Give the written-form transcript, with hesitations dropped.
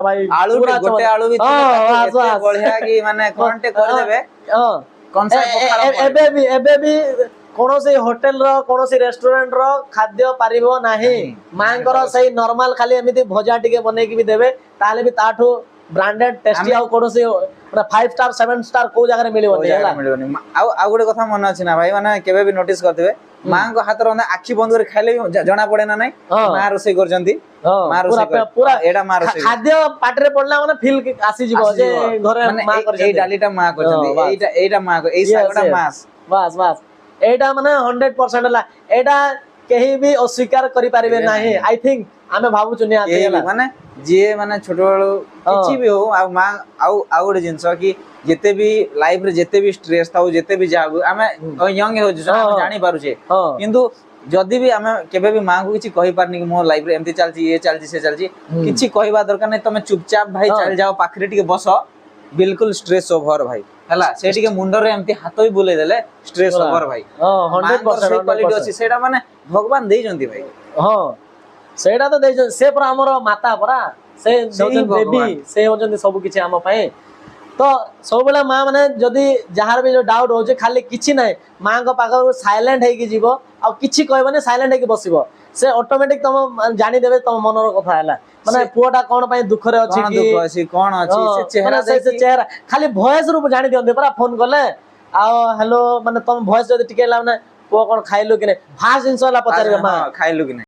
भाई आलू पूरा गोटे आलू भी बढ़िया कि माने कोनटे कर देबे कोन सा एबे भी कोनोसी होटल रो कोनोसी रेस्टोरेंट रो खाद्य पारिबो नाही मांकर सही नॉर्मल खाली एमिति भजा टिके बनै कि भी देबे ताले भी ताठो ब्रांडेड टेस्टी आ कोनोसी माने 5 स्टार 7 स्टार को जगह रे मिलिबो नै हला आ गुडे कथा मन अछि ना भाई माने केबे भी नोटिस करथिबे मां को हाथ रंदा आखी बंद कर खाइले जणा पड़े ना नहीं मां रोसई करजंती मां रोसई पूरा एडा मां रोसई खाद्य पाटरे पड़ला माने फील आसी जिवो जे घरे मां करजंती ए डालीटा मां करजंती एटा मां को ए सागटा मास बस बस एटा माने 100% ला एटा केही भी अस्वीकार करि पारिबे नाही आई थिंक आमे भाबु चुनी आते माने जे माने छोटो बळो किछि भी हो आ मां आउ गुडे जिंस कि जेते भी लाइफ रे जेते भी स्ट्रेस थाउ जेते भी जाबु आमे यंग हो जे जानि पारु छे किंतु जदी भी आमे केबे भी मां को किछि कहि पारनी कि मो लाइफ रे एमति चलछि ये चलछि से चलछि किछि कहबा दरकार नै तमे चुपचाप भाई चल जाओ पाखरे टिके बसो बिल्कुल स्ट्रेस ओवर भाई हला से टिके मुंडर रे एमति हाथ भी बुले देले स्ट्रेस ओवर भाई 100% क्वालिटी अछि सेटा माने भगवान देइ जंती भाई हां सेटा तो देइ से पर हमर माता परा से होजन बेबी से होजन सब किछि हम पय तो सब बेला मां माने जदी जहार भी जो डाउट हो जे खाली किछि नै मां को पाखर साइलेंट है कि जीवो आ किछि कहबने साइलेंट है कि बसिबो से ऑटोमेटिक तम जानि देबे तम मनर कथा हैला माने पुआटा कोन पय दुख रे अछि कि दुख अछि कोन अछि से चेहरा से चेहरा खाली वॉइस रूप जानि दियंते परा फोन करले आ हेलो माने तम वॉइस जदी टिके ला माने पो कोन खाइलो कि नै फास्ट जिंस वाला पचारबे मां खाइलो कि नै